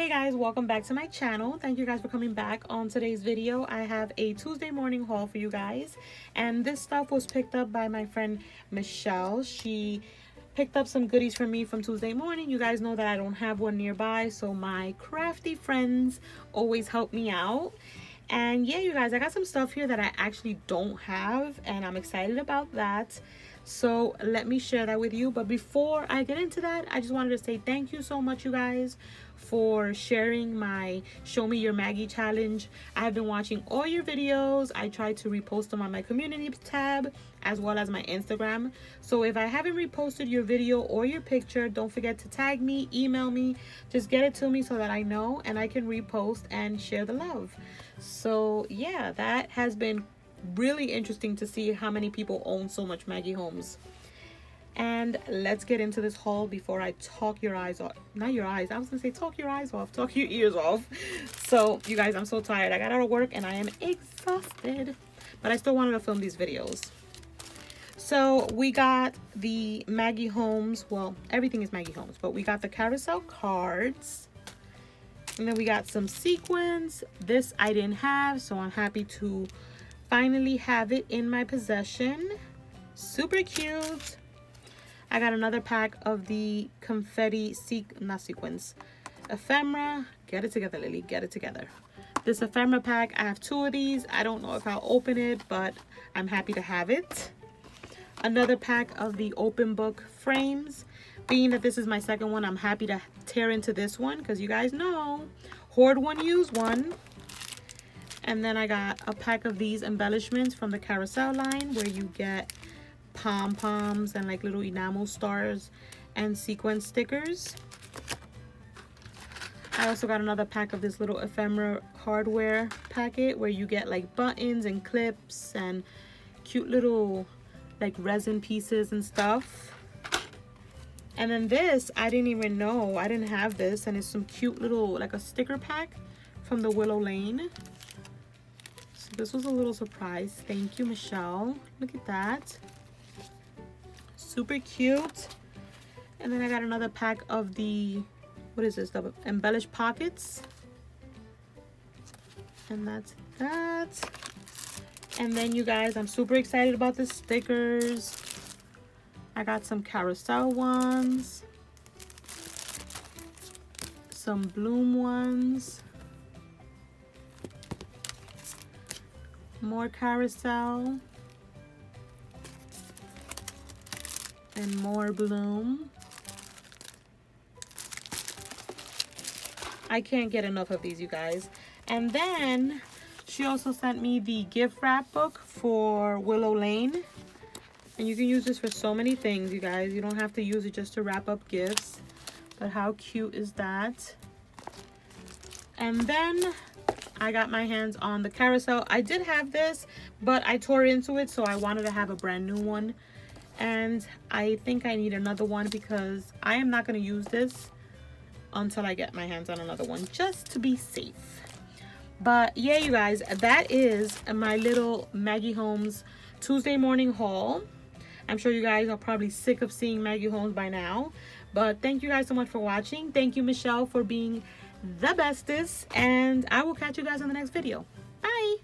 Hey guys, welcome back to my channel. Thank you guys for coming back. On today's video I have a Tuesday morning haul for you guys, and this stuff was picked up by my friend Michelle. She picked up some goodies for me from Tuesday morning. You guys know that I don't have one nearby, so my crafty friends always help me out. And yeah, you guys, I got some stuff here that I actually don't have, and I'm excited about that. So let me share that with you. But before I get into that, I just wanted to say thank you so much, you guys, for sharing my Show Me Your Maggie challenge. I have been watching all your videos. I try to repost them on my community tab as well as my Instagram. So if I haven't reposted your video or your picture, don't forget to tag me, email me, just get it to me so that I know and I can repost and share the love. So yeah, that has been really interesting to see how many people own so much Maggie Holmes. And let's get into this haul before I talk your eyes off. Not your eyes, I was gonna say talk your eyes off, talk your ears off. So you guys, I'm so tired. I got out of work and I am exhausted, but I still wanted to film these videos. So we got the Maggie Holmes, well, everything is Maggie Holmes, but we got the carousel cards. And then we got some sequins. This I didn't have, so I'm happy to finally have it in my possession. Super cute. I got another pack of the confetti sequins, ephemera. Get it together, Lily, get it together. This ephemera pack, I have 2 of these. I don't know if I'll open it, but I'm happy to have it. Another pack of the open book frames. Being that this is my second one, I'm happy to tear into this one because you guys know, hoard one, use one. And then I got a pack of these embellishments from the carousel line where you get pom-poms and like little enamel stars and sequin stickers. I also got another pack of this little ephemera hardware packet where you get like buttons and clips and cute little like resin pieces and stuff. And then this, I didn't even know, I didn't have this, and it's some cute little like a sticker pack from the Willow Lane. So this was a little surprise. Thank you, Michelle. Look at that. Super cute. And then I got another pack of the, what is this, the embellished pockets. And that's that. And then you guys, I'm super excited about the stickers. I got some carousel ones, some bloom ones, more carousel, and more bloom. I can't get enough of these, you guys. And then she also sent me the gift wrap book for Willow Lane. And you can use this for so many things, you guys. You don't have to use it just to wrap up gifts. But how cute is that? And then I got my hands on the carousel. I did have this, but I tore into it, so I wanted to have a brand new one. And I think I need another one because I am not going to use this until I get my hands on another one, just to be safe. But yeah, you guys, that is my little Maggie Holmes Tuesday morning haul. I'm sure you guys are probably sick of seeing Maggie Holmes by now, but thank you guys so much for watching. Thank you, Michelle, for being the bestest, and I will catch you guys in the next video. Bye.